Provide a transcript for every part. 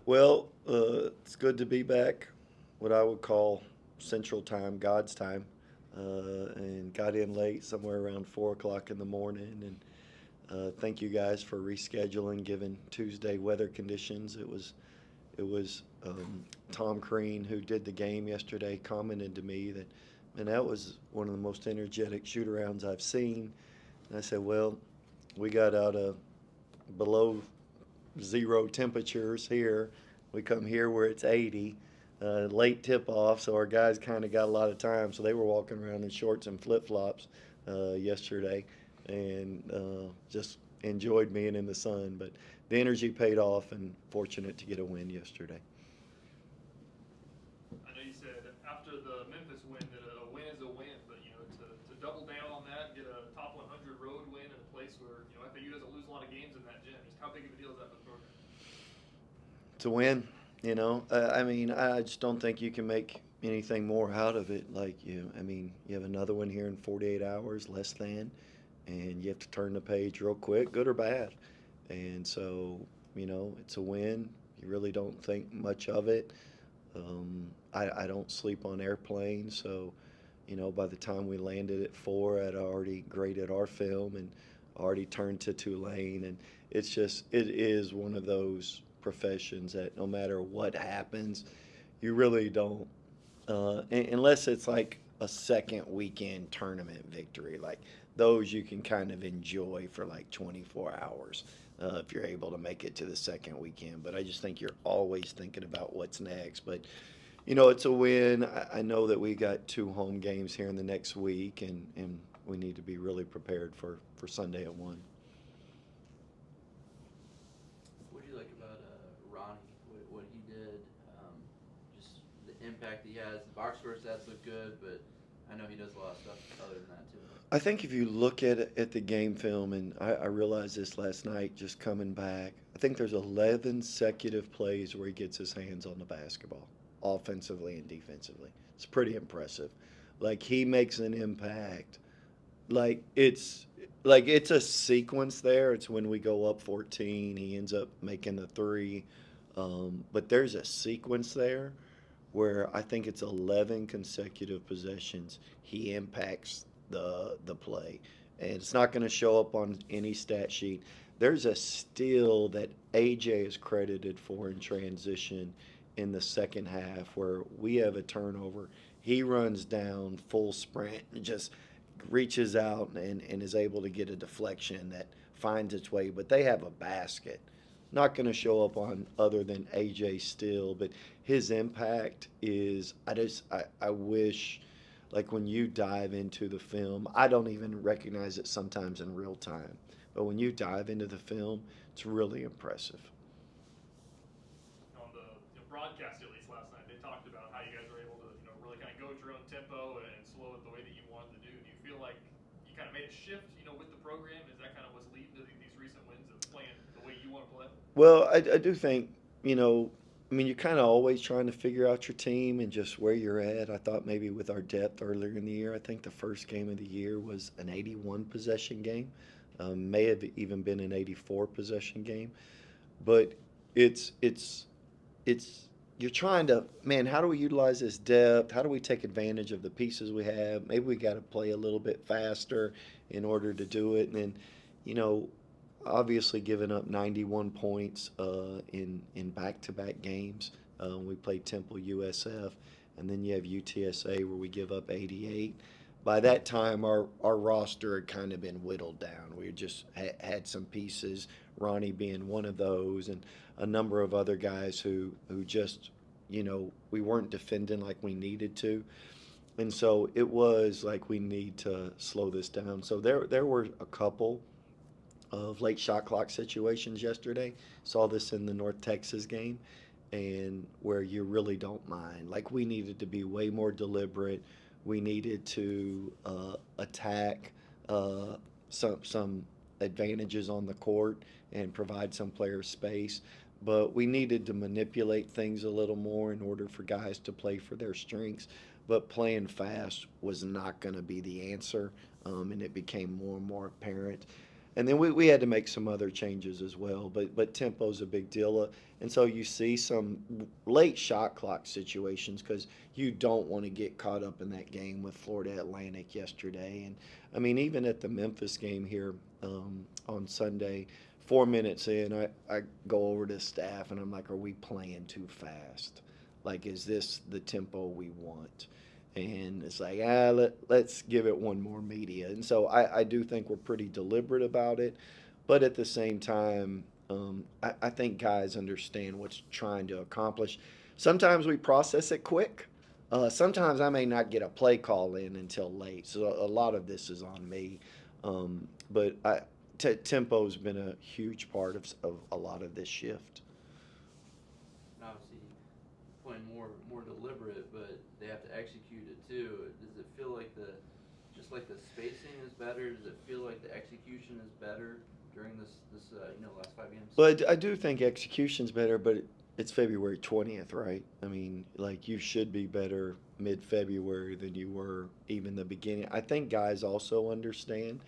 Well, it's good to be back. What I would call Central Time, God's time, and got in late, somewhere around 4 o'clock in the morning. And thank you guys for rescheduling, given Tuesday weather conditions. It was Tom Crean who did the game yesterday commented to me that, and that was one of the most energetic shoot arounds I've seen. And I said, well, we got out of below zero temperatures here. We come here where it's 80. Late tip off, so our guys kind of got a lot of time. So they were walking around in shorts and flip flops yesterday, and just enjoyed being in the sun. But the energy paid off, and fortunate to get a win yesterday. I know you said after the Memphis win that a win is a win, but to double down on that and get a top 100 road win in a place where FAU doesn't lose a lot of games in that gym. Just how big of a deal is that for the program? To win, I mean, I just don't think you can make anything more out of it. You have another one here in 48 hours, less than, and you have to turn the page real quick, good or bad. And so, it's a win. You really don't think much of it. I don't sleep on airplanes, so by the time we landed at 4, I'd already graded our film and already turned to Tulane, and it is one of those professions that no matter what happens, you really don't, unless it's like a second weekend tournament victory, like those you can kind of enjoy for like 24 hours. If you're able to make it to the second weekend, but I just think you're always thinking about what's next. But it's a win. I know that we got 2 home games here in the next week, and we need to be really prepared for Sunday at 1. What do you like about Ronnie? What he did? Just the impact he has. The box score stats look good, but I know he does a lot of stuff other than that too. I think if you look at the game film, and I realized this last night just coming back, I think there's 11 consecutive plays where he gets his hands on the basketball, offensively and defensively. It's pretty impressive. Like he makes an impact. Like it's a sequence there. It's when we go up 14, he ends up making the three. But there's a sequence there where I think it's 11 consecutive possessions. He impacts the play, and it's not going to show up on any stat sheet. There's a steal that AJ is credited for in transition in the second half where we have a turnover. He runs down full sprint and just reaches out and is able to get a deflection that finds its way, but they have a basket. Not going to show up on other than AJ still, but his impact is. I wish, like when you dive into the film, I don't even recognize it sometimes in real time, but when you dive into the film, it's really impressive. On the broadcast, at least last night, they talked about how you guys were able to really kind of go at your own tempo and slow it the way that you wanted to do. Do you feel like you kind of made a shift with the program? Is that kind of what's leading to these recent wins of playing the way you want to play? Well, I do think, I mean, you're kind of always trying to figure out your team and just where you're at. I thought maybe with our depth earlier in the year, I think the first game of the year was an 81 possession game, may have even been an 84 possession game. But it's it's it's you're trying to, man, how do we utilize this depth? How do we take advantage of the pieces we have? Maybe we got to play a little bit faster in order to do it. And then, you know, obviously giving up 91 points in back-to-back games. We played Temple USF, and then you have UTSA where we give up 88. By that time, our roster had kind of been whittled down. We just had some pieces, Ronnie being one of those, and a number of other guys who just, we weren't defending like we needed to. And so it was like we need to slow this down. So there were a couple of late shot clock situations yesterday. Saw this in the North Texas game, and where you really don't mind. Like we needed to be way more deliberate. We needed to attack some advantages on the court and provide some players space. But we needed to manipulate things a little more in order for guys to play for their strengths. But playing fast was not going to be the answer, and it became more and more apparent. And then we had to make some other changes as well, but tempo's a big deal. And so you see some late shot clock situations because you don't want to get caught up in that game with Florida Atlantic yesterday. And I mean, even at the Memphis game here on Sunday, 4 minutes in, I go over to staff and I'm like, are we playing too fast? Like, is this the tempo we want? And it's like, let's give it one more media. And so I do think we're pretty deliberate about it. But at the same time, I think guys understand what's trying to accomplish. Sometimes we process it quick. Sometimes I may not get a play call in until late. So a lot of this is on me. But tempo's been a huge part of a lot of this shift. And obviously, playing more deliberate, but they have to execute it too. Does it feel like just like the spacing is better? Does it feel like the execution is better during this last 5 games? But I do think execution's better, but it's February 20th, right? I mean, like you should be better mid-February than you were even the beginning. I think guys also understand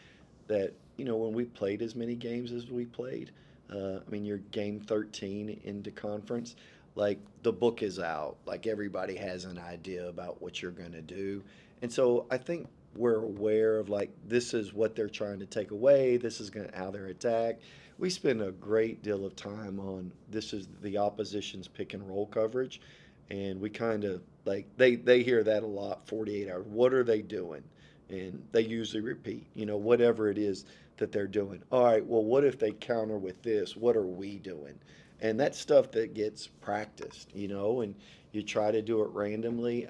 that, when we played as many games as we played, I mean, you're game 13 into conference, like the book is out. Like everybody has an idea about what you're going to do. And so I think we're aware of like this is what they're trying to take away, this is going to how they're attacked. We spend a great deal of time on this is the opposition's pick and roll coverage, and we kind of like they hear that a lot. 48 hours, what are they doing? And they usually repeat, whatever it is that they're doing. All right, well, what if they counter with this? What are we doing? And that's stuff that gets practiced, and you try to do it randomly.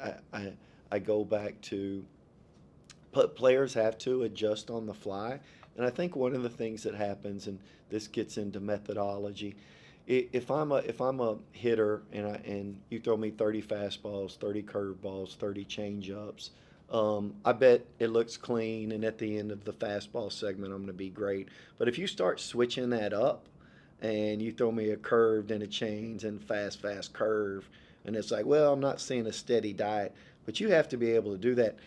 I go back to players have to adjust on the fly. And I think one of the things that happens, and this gets into methodology, if I'm a hitter and you throw me 30 fastballs, 30 curveballs, 30 changeups, I bet it looks clean, and at the end of the fastball segment, I'm going to be great. But if you start switching that up, and you throw me a curved and a change and fast curve, and it's like, well, I'm not seeing a steady diet, but you have to be able to do that.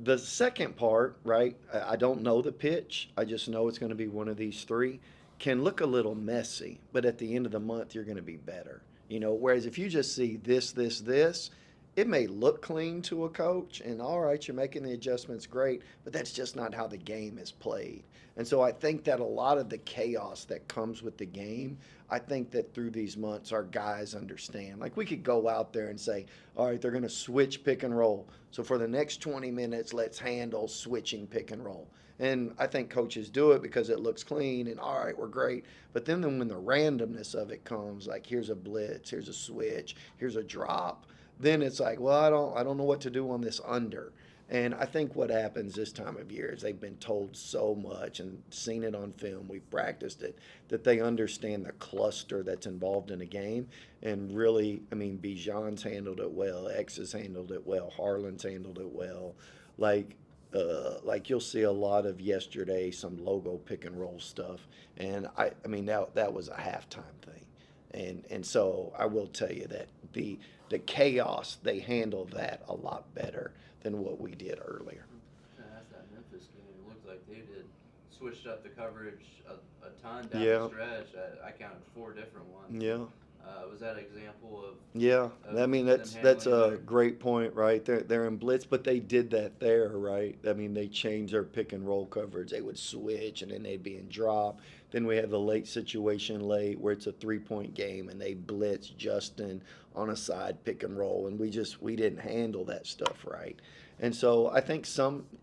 The second part, right? I don't know the pitch. I just know it's going to be one of these three. Can look a little messy, but at the end of the month, you're going to be better. Whereas if you just see this, it may look clean to a coach, and all right, you're making the adjustments great, but that's just not how the game is played. And so I think that a lot of the chaos that comes with the game, I think that through these months, our guys understand. Like we could go out there and say, all right, they're going to switch pick and roll. So for the next 20 minutes, let's handle switching pick and roll. And I think coaches do it because it looks clean and all right, we're great. But then when the randomness of it comes, like here's a blitz, here's a switch, here's a drop, then it's like, well, I don't know what to do on this under. And I think what happens this time of year is they've been told so much and seen it on film, we've practiced it, that they understand the cluster that's involved in a game. And really, I mean, Bijan's handled it well, X has handled it well, Harlan's handled it well. Like you'll see a lot of yesterday, some logo pick and roll stuff. And I mean, that was a halftime thing. And so I will tell you that the chaos, they handle that a lot better than what we did earlier. That's that Memphis game. It looked like they did switched up the coverage a ton down Yeah. the stretch. I counted 4 different ones. Yeah. Was that an example of? Yeah, of I mean them that's handling it a better? great point, right? They're in blitz, but they did that there, right? I mean they changed their pick and roll coverage. They would switch and then they'd be in drop. Then we have the late situation late where it's a 3-point game and they blitz Justin on a side pick and roll, and we didn't handle that stuff right. And so I think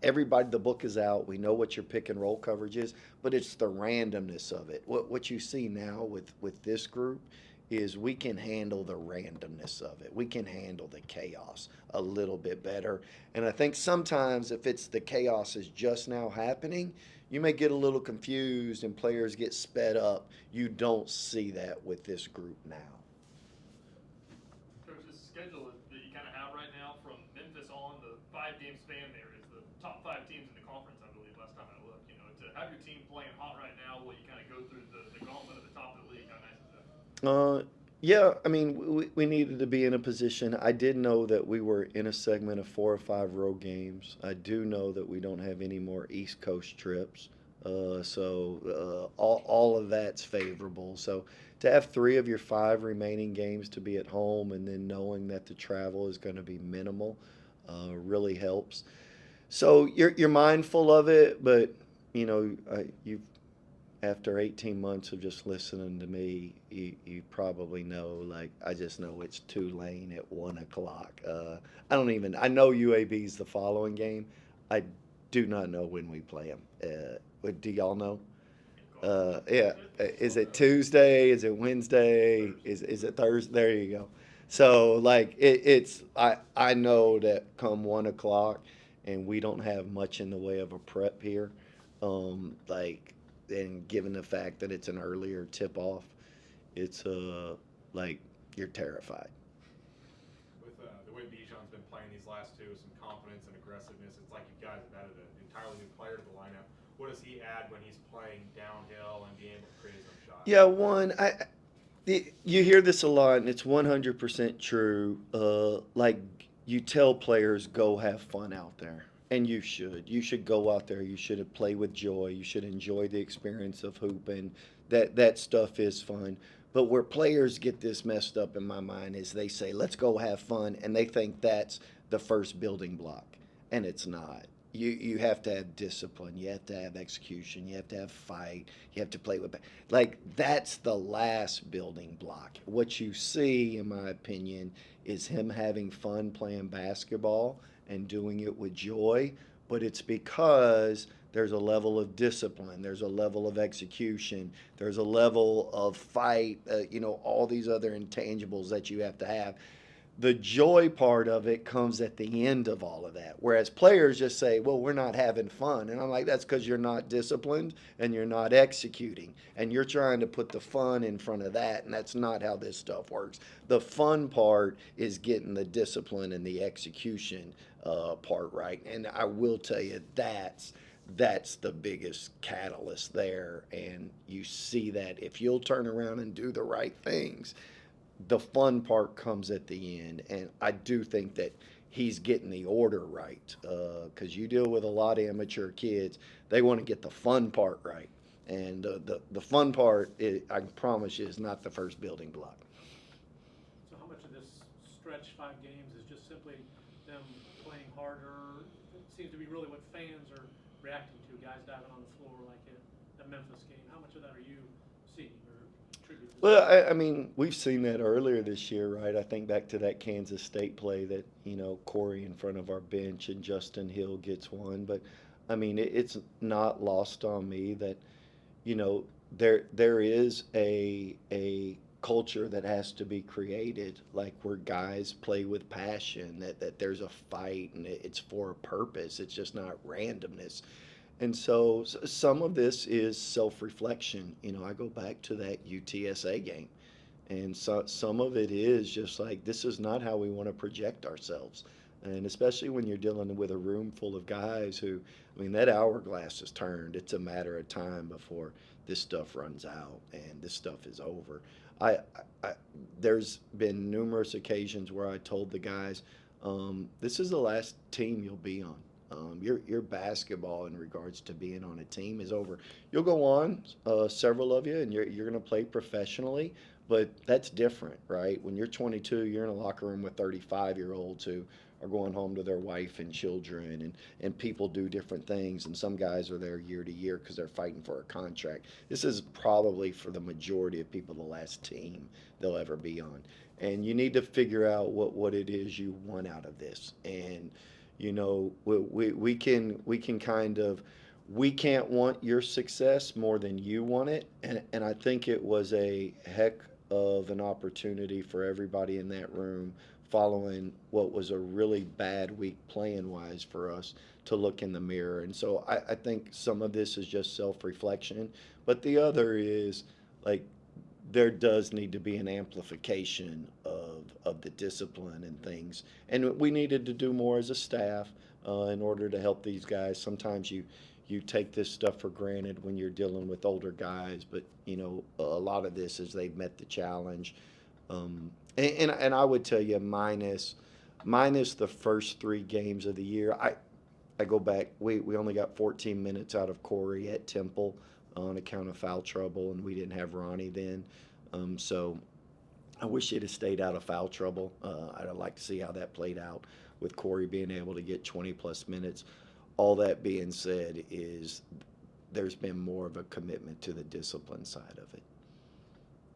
everybody, the book is out. We know what your pick and roll coverage is, but it's the randomness of it. What you see now with this group is we can handle the randomness of it. We can handle the chaos a little bit better. And I think sometimes if it's the chaos is just now happening, you may get a little confused and players get sped up. You don't see that with this group now. Coach, this schedule that you kind of have right now from Memphis on, the 5-game span there is the top 5 teams in the conference, I believe, last time I looked. To have your team playing hot right now, will you kind of go through the gauntlet at the top of the league? How nice is that? Yeah, I mean, we needed to be in a position. I did know that we were in a segment of 4 or 5 road games. I do know that we don't have any more East Coast trips. All of that's favorable. So to have 3 of your 5 remaining games to be at home, and then knowing that the travel is going to be minimal, really helps. So you're mindful of it, but you after 18 months of just listening to me, you probably know, like, I just know it's Tulane at 1 o'clock. I know UAB's the following game. I do not know when we play them. Do y'all know? Yeah. Is it Tuesday? Is it Wednesday? Is it Thursday? There you go. So like I know that come 1 o'clock, and we don't have much in the way of a prep here. Like, and given the fact that it's an earlier tip off, it's like you're terrified. With the way Bijan's been playing these last two, some confidence and aggressiveness, it's like you guys have added an entirely new player to the lineup. What does he add when he's playing downhill and being able to create his own shot? Yeah, you hear this a lot, and it's 100% true. Like, you tell players, go have fun out there. And you should. You should go out there. You should play with joy. You should enjoy the experience of hooping. That stuff is fun. But where players get this messed up in my mind is they say, let's go have fun, and they think that's the first building block. And it's not. You have to have discipline. You have to have execution. You have to have fight. You have to play with, like, that's the last building block. What you see, in my opinion, is him having fun playing basketball and doing it with joy. But it's because there's a level of discipline, there's a level of execution, there's a level of fight, all these other intangibles that you have to have. The joy part of it comes at the end of all of that. Whereas players just say, well, we're not having fun. And I'm like, that's because you're not disciplined and you're not executing. And you're trying to put the fun in front of that. And that's not how this stuff works. The fun part is getting the discipline and the execution part right. And I will tell you, that's the biggest catalyst there. And you see that if you'll turn around and do the right things, the fun part comes at the end. And I do think that he's getting the order right, because you deal with a lot of immature kids. They want to get the fun part right. And the fun part, I can promise you, is not the first building block. So how much of this stretch 5 games is just simply them playing harder? It seems to be really what fans are reacting to, guys diving on the floor like at the Memphis game. How much of that are you seeing or attributing? Well, I mean, we've seen that earlier this year, right? I think back to that Kansas State play that, Corey in front of our bench and Justin Hill gets one. But, I mean, it's not lost on me that, there is a culture that has to be created, like where guys play with passion, that there's a fight and it's for a purpose. It's just not randomness. And so some of this is self-reflection. I go back to that UTSA game. And some of it is just like, this is not how we want to project ourselves. And especially when you're dealing with a room full of guys who, I mean, that hourglass is turned. It's a matter of time before this stuff runs out and this stuff is over. I, I there's been numerous occasions where I told the guys, this is the last team you'll be on. Your basketball in regards to being on a team is over. You'll go on, several of you, and you're going to play professionally, but that's different, right? When you're 22, you're in a locker room with 35-year-olds who are going home to their wife and children, and people do different things, and some guys are there year to year because they're fighting for a contract. This is probably, for the majority of people, the last team they'll ever be on. And you need to figure out what it is you want out of this. And we can kind of, we can't want your success more than you want it. And I think it was a heck of an opportunity for everybody in that room, following what was a really bad week playing wise for us, to look in the mirror. And so I think some of this is just self-reflection, but the other is, like, there does need to be an amplification of the discipline and things. And we needed to do more as a staff in order to help these guys. Sometimes you take this stuff for granted when you're dealing with older guys, but a lot of this is they've met the challenge. And I would tell you, minus the first 3 games of the year, I go back. We only got 14 minutes out of Corey at Temple on account of foul trouble, and we didn't have Ronnie then. So I wish he'd have stayed out of foul trouble. I'd like to see how that played out with Corey being able to get 20 plus minutes. All that being said, is there's been more of a commitment to the discipline side of it.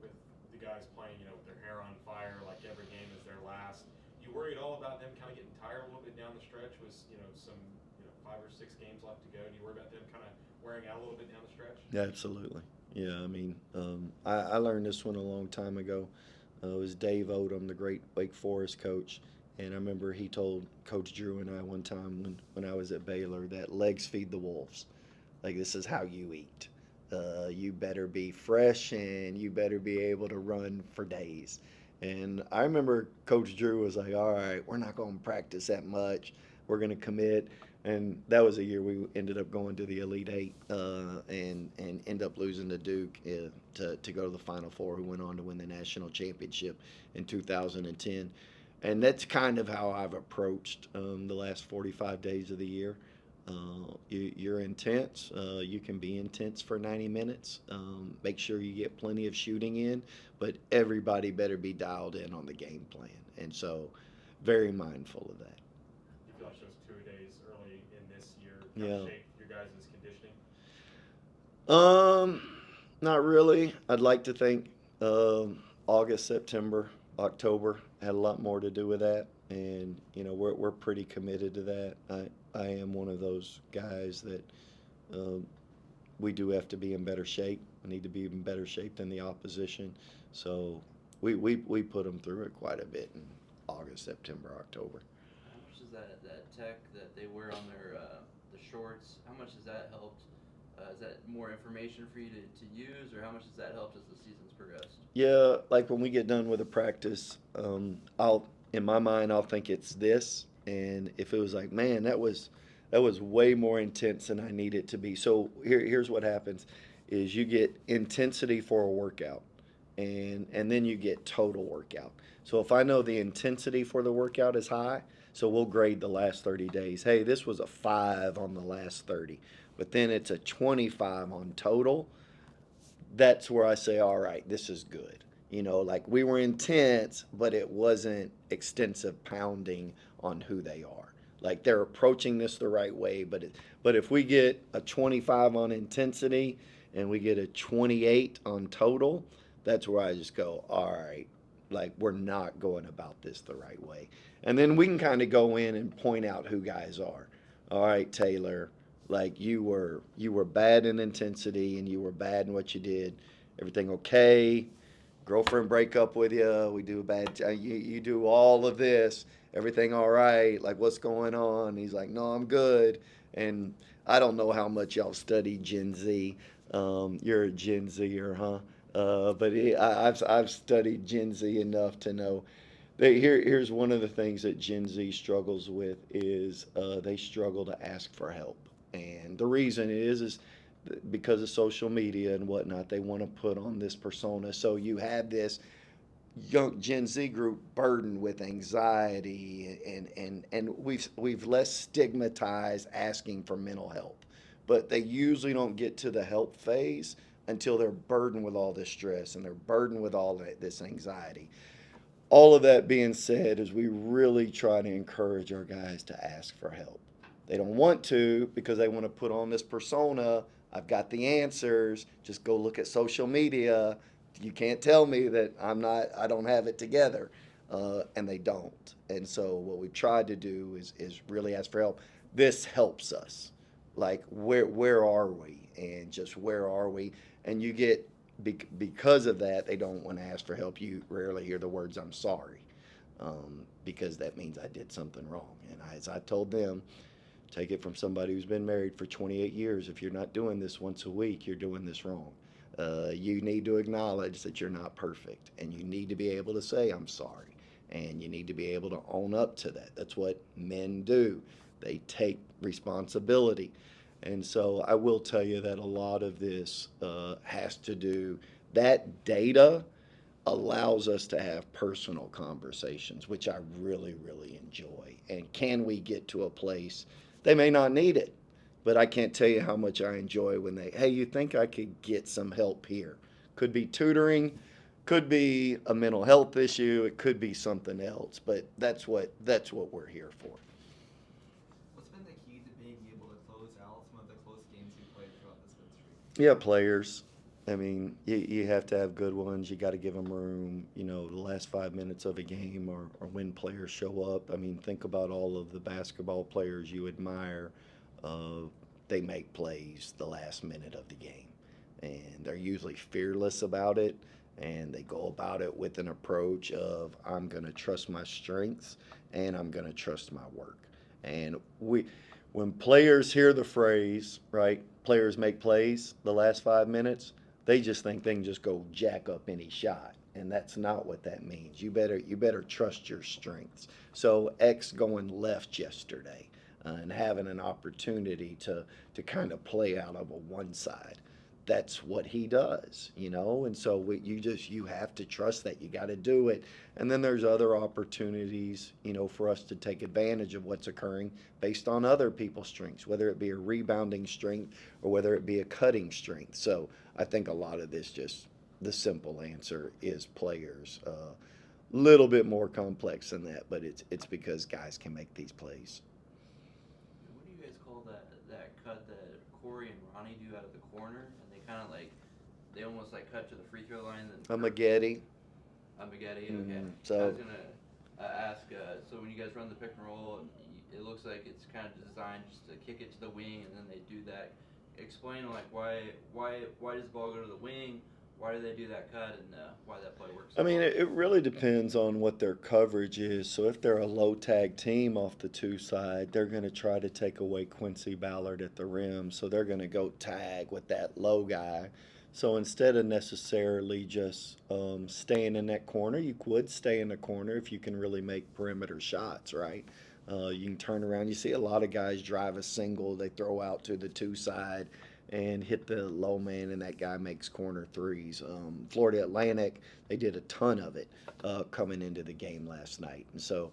With the guys playing, with their hair on fire, like every game is their last. You worry at all about them kind of getting tired a little bit down the stretch with, some, 5 or 6 games left to go? Do you worry about them kind of wearing out a little bit down the stretch? Yeah, absolutely. Yeah, I mean, I learned this one a long time ago. It was Dave Odom, the great Wake Forest coach. And I remember he told Coach Drew and I one time when I was at Baylor that legs feed the wolves. Like, this is how you eat. You better be fresh and you better be able to run for days. And I remember Coach Drew was like, all right, we're not going to practice that much. We're going to commit. And that was a year we ended up going to the Elite Eight and end up losing to Duke to go to the Final Four, who went on to win the national championship in 2010. And that's kind of how I've approached the last 45 days of the year. You're intense. You can be intense for 90 minutes. Make sure you get plenty of shooting in, but everybody better be dialed in on the game plan. And so, very mindful of that. You feel like those 2 days early in this year Yeah. shaped your guys' conditioning? Not really. I'd like to think August, September, October had a lot more to do with that, and we're pretty committed to that. I am one of those guys that we do have to be in better shape. We need to be in better shape than the opposition, so we put them through it quite a bit in August, September, October. How much is that tech that they wear on their the shorts? How much has that helped? Is that more information for you to use, or how much has that helped as the season's progressed? Yeah, like when we get done with a practice, in my mind I'll think it's this, and if it was like, man, that was way more intense than I need it to be. So here's what happens: is you get intensity for a workout, and then you get total workout. So if I know the intensity for the workout is high, so we'll grade the last 30 days. Hey, this was a 5 on the last 30, but then it's a 25 on total. That's where I say, all right, this is good. Like we were intense, but it wasn't extensive pounding on who they are. Like they're approaching this the right way, but if we get a 25 on intensity and we get a 28 on total, that's where I just go, all right, like we're not going about this the right way. And then we can kind of go in and point out who guys are. All right, Taylor, like you were bad in intensity and you were bad in what you did. Everything okay? Girlfriend break up with you? We do a bad. You do all of this. Everything all right? Like what's going on? He's like, no, I'm good. And I don't know how much y'all study Gen Z. You're a Gen Zer, huh? But I've studied Gen Z enough to know. Here's one of the things that Gen Z struggles with is they struggle to ask for help. And the reason is because of social media and whatnot. They want to put on this persona. So you have this young Gen Z group burdened with anxiety, and we've less stigmatized asking for mental help. But they usually don't get to the help phase until they're burdened with all this stress and they're burdened with all this anxiety. All of that being said, is we really try to encourage our guys to ask for help. They don't want to because they want to put on this persona. I've got the answers. Just go look at social media. You can't tell me that I don't have it together. And they don't. And so what we've tried to do is really ask for help. This helps us. Like, where are we? And just where are we? And you get, because of that, they don't want to ask for help. You rarely hear the words, I'm sorry, because that means I did something wrong. And as I told them, take it from somebody who's been married for 28 years. If you're not doing this once a week, you're doing this wrong. You need to acknowledge that you're not perfect, and you need to be able to say, I'm sorry. And you need to be able to own up to that. That's what men do. They take responsibility. And so I will tell you that a lot of this has to do, that data allows us to have personal conversations, which I really, really enjoy. And can we get to a place They may not need it, but I can't tell you how much I enjoy when hey, you think I could get some help here? Could be tutoring, could be a mental health issue, it could be something else, but that's what we're here for. What's been the key to being able to close out some of the close games you played throughout this win streak? Yeah, players. I mean, you have to have good ones. You got to give them room. The last 5 minutes of a game or when players show up. I mean, think about all of the basketball players you admire. Uh, they make plays the last minute of the game, and they're usually fearless about it. And they go about it with an approach of I'm going to trust my strengths and I'm going to trust my work. And when players hear the phrase, right, players make plays the last 5 minutes, they just think they can just go jack up any shot. And that's not what that means. You better trust your strengths. So X going left yesterday and having an opportunity to kind of play out of a one side. That's what he does, and so you have to trust that. You got to do it. And then there's other opportunities, for us to take advantage of what's occurring based on other people's strengths, whether it be a rebounding strength or whether it be a cutting strength. So I think a lot of this, just the simple answer is players. Little bit more complex than that, but it's because guys can make these plays. What do you guys call that cut that Corey and Ronnie do out of the corner? Kind of like they almost like cut to the free throw line. A Maggette. Okay. So I was gonna ask. So when you guys run the pick and roll, it looks like it's kind of designed just to kick it to the wing, and then they do that. Explain like why does the ball go to the wing? Why do they do that cut, and why that play works? I mean, it really depends on what their coverage is. So if they're a low tag team off the two side, they're going to try to take away Quincy Ballard at the rim. So they're going to go tag with that low guy. So instead of necessarily just staying in that corner, you would stay in the corner if you can really make perimeter shots, right? You can turn around. You see a lot of guys drive a single. They throw out to the two side and hit the low man, and that guy makes corner threes. Florida Atlantic, they did a ton of it coming into the game last night. And so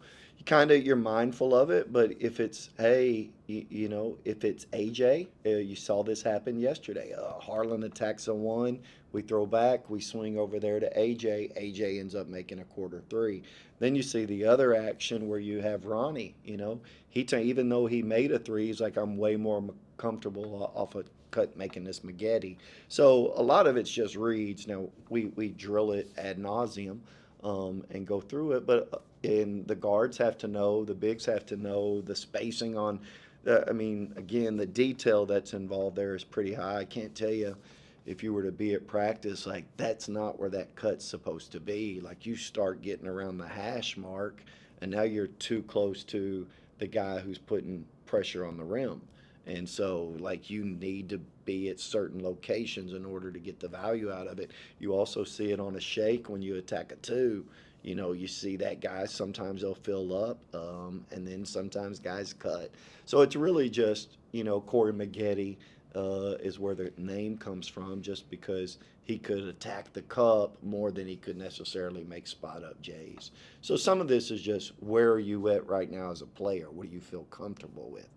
you're mindful of it, but if it's, hey, if it's AJ, you saw this happen yesterday. Harlan attacks a one, we throw back, we swing over there to AJ. AJ ends up making a corner three. Then you see the other action where you have Ronnie, even though he made a three, he's like, I'm way more comfortable off a cut making this Maggette. So a lot of it's just reads. Now we drill it ad nauseum and go through it, but and the guards have to know, the bigs have to know the spacing on. Again, the detail that's involved there is pretty high. I can't tell you if you were to be at practice, like that's not where that cut's supposed to be. Like you start getting around the hash mark, and now you're too close to the guy who's putting pressure on the rim. And so, like, you need to be at certain locations in order to get the value out of it. You also see it on a shake when you attack a two. You see that guy, sometimes they'll fill up, and then sometimes guys cut. So it's really just, Corey Maggette is where the name comes from, just because he could attack the cup more than he could necessarily make spot-up J's. So some of this is just where are you at right now as a player? What do you feel comfortable with?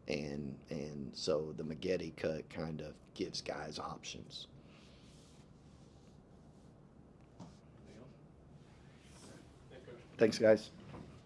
And so the Maggette cut kind of gives guys options. Thanks, guys.